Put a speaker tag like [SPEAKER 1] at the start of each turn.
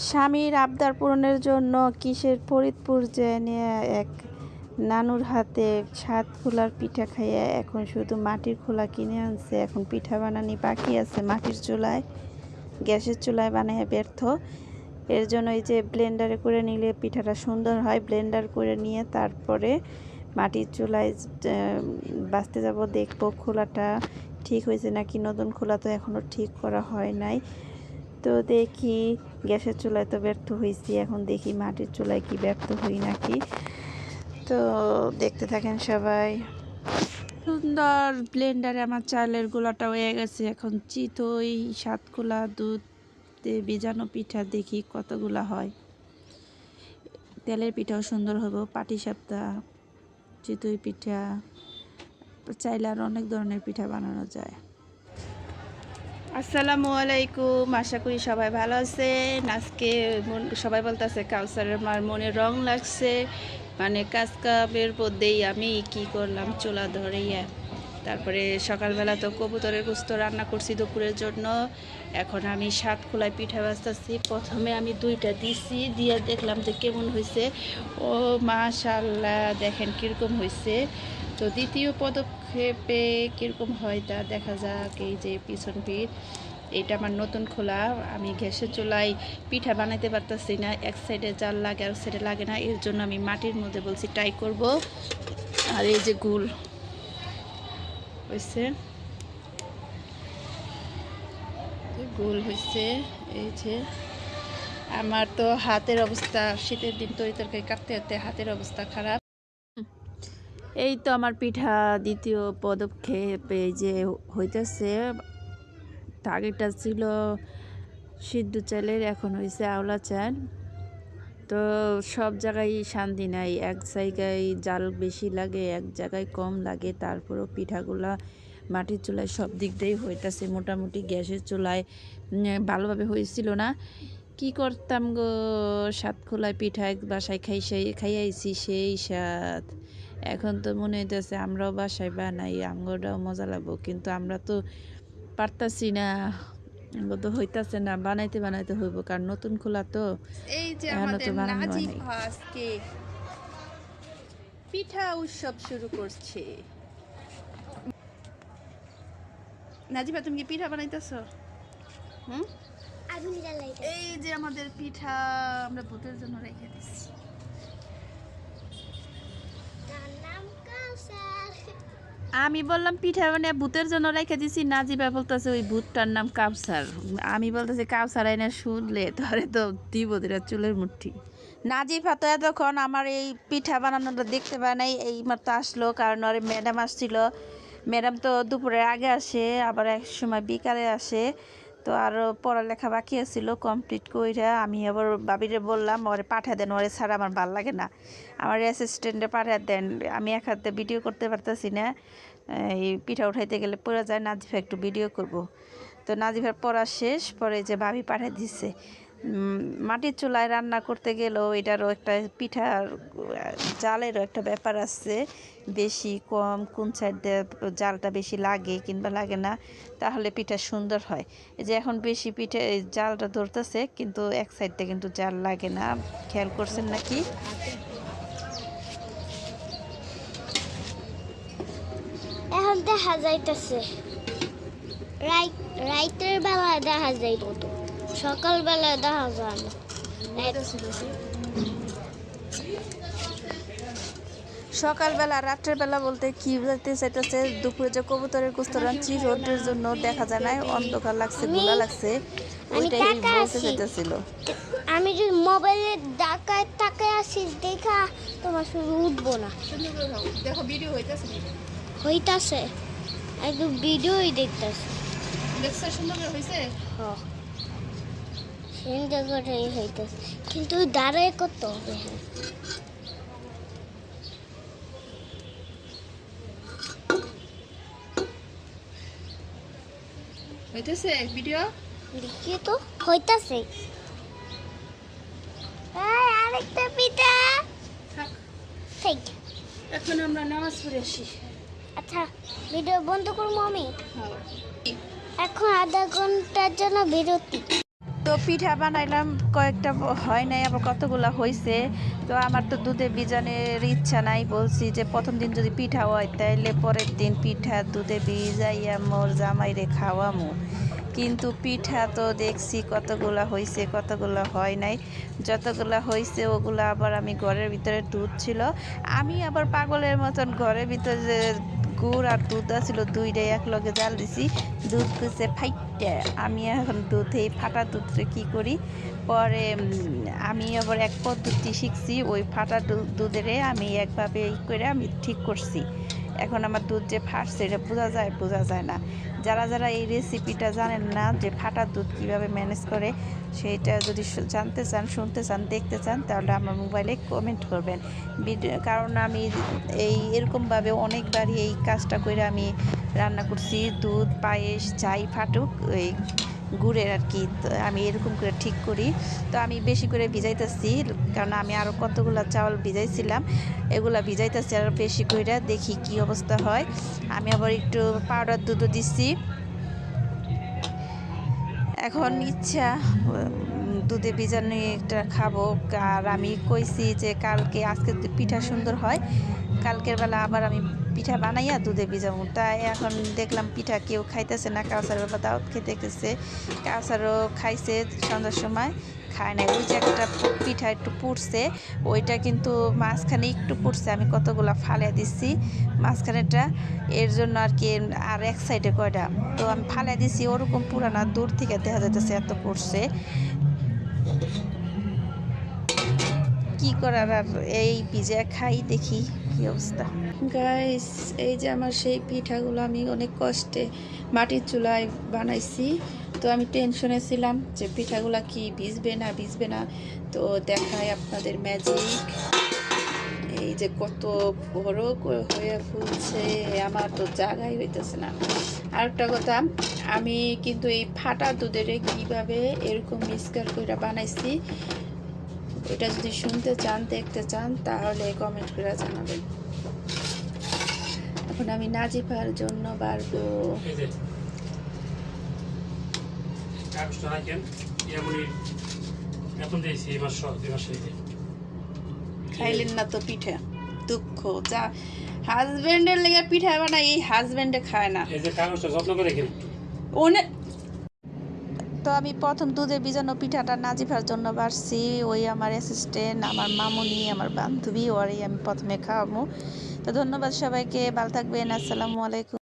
[SPEAKER 1] স্বামীর আবদার পূরণের জন্য কিসের ফরিদপুর নিয়ে এক নানুর হাতে 7 খোলার পিঠা খাইয়ে এখন শুধু মাটির খোলা কিনে আনছে। এখন পিঠা বানানি বাকি আছে মাটির চুলায়, গ্যাসের চুলায় বানিয়ে ব্যর্থ। এর জন্য এই যে ব্লেন্ডারে করে নিলে পিঠাটা সুন্দর হয়। ব্লেন্ডার করে নিয়ে তারপরে মাটির চুলায় বাছতে যাব, দেখবো খোলাটা ঠিক হয়েছে নাকি। নতুন খোলা তো এখনও ঠিক করা হয় নাই। তো দেখি, গ্যাসের চুলায় তো ব্যর্থ হয়েছি, এখন দেখি মাটির চুলায় কি ব্যর্থ হই নাকি। তো দেখতে থাকেন সবাই। সুন্দর ব্লেন্ডারে আমার চালের গোলাটা হয়ে গেছে। এখন চিতই 7 খোলা দুধে ভিজানো পিঠা দেখি কতগুলা হয়। তেলের পিঠাও সুন্দর হবে, পাটিসাপটা, চিতই পিঠা, চাইলে আর অনেক ধরনের পিঠা বানানো যায়। আসসালামু আলাইকুম, আশা করি সবাই ভালো আছেন। আজকে সবাই বলতেছে কাউসারের মার মনে রং লাগছে, মানে কাজ কামের মধ্যেই আমি কি করলাম চুলা ধরিয়া। তারপরে সকালবেলা তো কবুতরের গোস্ত রান্না করছি দুপুরের জন্য। এখন আমি 7 খোলায় পিঠা বাজতেছি। প্রথমে আমি 2টা দিছি, দিয়ে দেখলাম যে কেমন হয়েছে। ও মাশাআল্লাহ, দেখেন কীরকম হয়েছে। তো দ্বিতীয় পদক্ষেপে কীরকম হয় তা দেখা যাক। এই যে পিছন পিঠ, এটা আমার নতুন খোলা। আমি গ্যাসের চুলায় পিঠা বানাইতে পারতেছি না, এক সাইডে জাল লাগে আর সাইডে লাগে না। এর জন্য আমি মাটির মধ্যে বলছি ট্রাই করব। আর এই যে গুল হয়েছে, গোল হয়েছে। এই যে আমার তো হাতের অবস্থা, শীতের দিন তরকারি কাটতে কাটতে হাতের অবস্থা খারাপ। এই তো আমার পিঠা দ্বিতীয় পদক্ষেপে যে হইতেছে। আগেরটা ছিল সিদ্ধ চালের, এখন হয়েছে আওলা চাল। তো সব জায়গায় শান্তি নাই, এক জায়গায় জাল বেশি লাগে, এক জায়গায় কম লাগে। তারপরেও পিঠাগুলা মাটির চুলায় সব দিক দিয়েই হইতেছে মোটামুটি। গ্যাসের চুলায় ভালোভাবে হয়েছিল না। কি করতাম গো, 7 খোলায় পিঠা এক বাসায় খাইয়াইছি, সেই স্বাদ। এখন তো মনে হইতেছে আমরাও বাসায় বানাই, আমরাও মজা লাগবো, কিন্তু আমরা তো পারতাছি না, তো হইতাছে না। বানাইতে বানাইতে হইব, কারণ নতুন খোলা তো। এই যে আমাদের নাজিব আজকে পিঠা উৎসব শুরু করছে। নাজিবা, তুমি কি পিঠা বানাইতেছো? এই যে আমাদের পিঠা আমরা ভূতের জন্য রেখে দিচ্ছি। আমি বললাম পিঠা মানে ভূতের জন্য রেখে দিছি, নাজিবা বলতেছে ওই ভূতটার নাম কাউসার। আমি বলতেছি কাউসার আইনা শুনলে ধরে তো দিব দিরা চুলের মুঠি। নাজিফা তো এতক্ষণ আমার এই পিঠা বানানোটা দেখতে পায় নাই, এই মাত্র আসলো, কারণ ওর ম্যাডাম আসছিল। ম্যাডাম তো দুপুরের আগে আসে, আবার এক সময় বিকালে আসে। তো আরও পড়ালেখা বাকি আছিল, কমপ্লিট কইরা আমি আবার বাবিরে বললাম ওরে পাঠা দেন, ওরে ছাড়া আমার ভাল লাগে না, আমার অ্যাসিস্ট্যান্টে পাঠা দেন, আমি এক হাতে ভিডিও করতে পারতেছি না। এই পিঠা উঠাইতে গেলে পড়ে যায়, নাজিফা একটু ভিডিও করব। তো নাজিফার পড়া শেষ, পরে যে ভাবি পাঠিয়ে দিচ্ছে। মাটির চুলায় রান্না করতে গেলেও এটারও একটা পিঠার জালেরও একটা ব্যাপার আছে, বেশি কম কোন সাইড দিয়ে জালটা বেশি লাগে কিংবা লাগে না, তাহলে পিঠা সুন্দর হয়। এই যে এখন বেশি পিঠে জালটা ধরতেছে, কিন্তু এক সাইড দিয়ে কিন্তু জাল লাগে না, খেয়াল করছেন নাকি?
[SPEAKER 2] এখন দেখা যাইতেছে রাইতের বেলা দেখা যাইব, তো সকালবেলা দেখা যায় না।
[SPEAKER 1] সকালবেলা রাত্রের বেলা বলতে কি বলতে চাইতেছে, দুপুরে যে কবুতরের গোস্ত রাঁধছি রোদের জন্য দেখা যায় না, অন্ধকার লাগছে, গোলা লাগছে, ওইটাই বলতে চাইতেছিল।
[SPEAKER 2] আমি যদি মোবাইলে ডাকায় তাকায় আসিস দেখা তোমার শুধু উঠবো না।
[SPEAKER 1] দেখো ভিডিও
[SPEAKER 2] হইতাছে, একটু ভিডিওই দেখতেছে।
[SPEAKER 1] দেখছো সুন্দর করে হইছে?
[SPEAKER 2] হ্যাঁ, সুন্দর করেই হইতাছে, কিন্তু দাঁড়ায় করতে হবে।
[SPEAKER 1] হইতেছে ভিডিও
[SPEAKER 2] দেখি তো হইতাছে। আরেকটা পিঠা।
[SPEAKER 1] এখন আমরা নামাজ পড়ে আসি।
[SPEAKER 2] আচ্ছা, ভিডিও বন্ধ করবো আমি। এখন আধা ঘন্টার জন্য বিরতি।
[SPEAKER 1] তো পিঠা বানাইলাম, কয়েকটা হয় নাই, আবার কতগুলা হয়েছে। তো আমার তো দুধে ভিজানোর ইচ্ছা নাই, বলছি যে প্রথম দিন যদি পিঠা হয় তাইলে পরের দিন পিঠা দুধে ভিজাইয়া মোর জামাইরে খাওয়ামু। কিন্তু পিঠা তো দেখছি কতগুলা হয়েছে কতগুলা হয় নাই। যতগুলা হয়েছে ওগুলা আবার আমি ঘরের ভিতরে দুধ ছিল, আমি আবার পাগলের মতন ঘরের ভিতরে যে গুড় আর দুধ ছিল দুইটাই একলগে জাল দিছি, দুধ কুচে ফাইটে। আমি এখন দুধে ফাটা দুধে কি করি, পরে আমি আবার এক পদ্ধতি শিখছি, ওই ফাটা দুধেরে আমি একভাবে করে আমি ঠিক করছি। এখন আমার দুধ যে ফাটছে এটা বোঝা যায় না। যারা যারা এই রেসিপিটা জানেন না যে ফাটা দুধ কীভাবে ম্যানেজ করে, সেইটা যদি জানতে চান, শুনতে চান, দেখতে চান, তাহলে আমার মোবাইলে কমেন্ট করবেন। কারণ আমি এরকমভাবে অনেকবারই এই কাজটা করে আমি রান্না করছি, দুধ পায়েস যাই ফাটুক ওই গুড়ের আর কি, আমি এরকম করে ঠিক করি। তো আমি বেশি করে ভিজাইতেছি, কারণ আমি আরও কতগুলো চাউল ভিজাইছিলাম, এগুলা ভিজাইতেছি আরও বেশি করে, দেখি কি অবস্থা হয়। আমি আবার একটু পাউডার দুধও দিচ্ছি। এখন ইচ্ছা দুধে ভিজানো একটা খাবো। আর আমি কইছি যে আজকে যদি পিঠা সুন্দর হয়, কালকের বেলা আবার আমি পিঠা বানাইয়া দুধে ভিজাবো। তাই এখন দেখলাম পিঠা কেউ খাইতেছে না, কাউসার বাবা দাওয়াত খেতে গেছে, কাউসারও খাইছে সন্ধ্যার সময়, খায় না। ওই যে একটা পিঠা একটু পুড়ছে, ওইটা কিন্তু মাঝখানে একটু পুড়ছে, আমি কতগুলা ফালিয়ে দিচ্ছি মাঝখানেটা, এর জন্য আর কি। আর এক সাইডে কয়টা তো আমি ফালিয়ে দিচ্ছি, ওরকম পুরানা দূর থেকে দেখা যাইতেছে এত পুড়ছে। কি করার, আর এই পিজা খাই, দেখি কি অবস্থা। গাইস, এই যে আমার সেই পিঠাগুলো আমি অনেক কষ্টে মাটির চুলায় বানাইছি। তো আমি টেনশনে ছিলাম যে পিঠাগুলো কি ভিজবে না। তো দেখাই আপনাদের ম্যাজিক। এই যে কত বড় হয়ে ফুলছে, আমার তো জায়গাই হইতেছে না। আর একটা কথা, আমি কিন্তু এই ফাটা দুধের কিভাবে এরকম মিক্সচার করে বানাইছি, এটা যদি শুনতে চান, দেখতে চান, তাহলে কমেন্ট করে জানাবেন। এখন আমি নাজিফার জন্য বাড়বো। খাইলেন না তো পিঠা, দুঃখ। যা হাজবেন্ডের লেগে পিঠা বানাই, এই হাজবেন্ডে খায় না। তো আমি প্রথম দুধে ভিজানো পিঠাটা নাজিফার জন্য বাড়ছি, ওই আমার অ্যাসিস্ট্যান্ট, আমার মামুনি, আমার বান্ধবী, ওরই আমি প্রথমে খাওয়াবো। তো ধন্যবাদ সবাইকে, ভালো থাকবেন, আসসালামু আলাইকুম।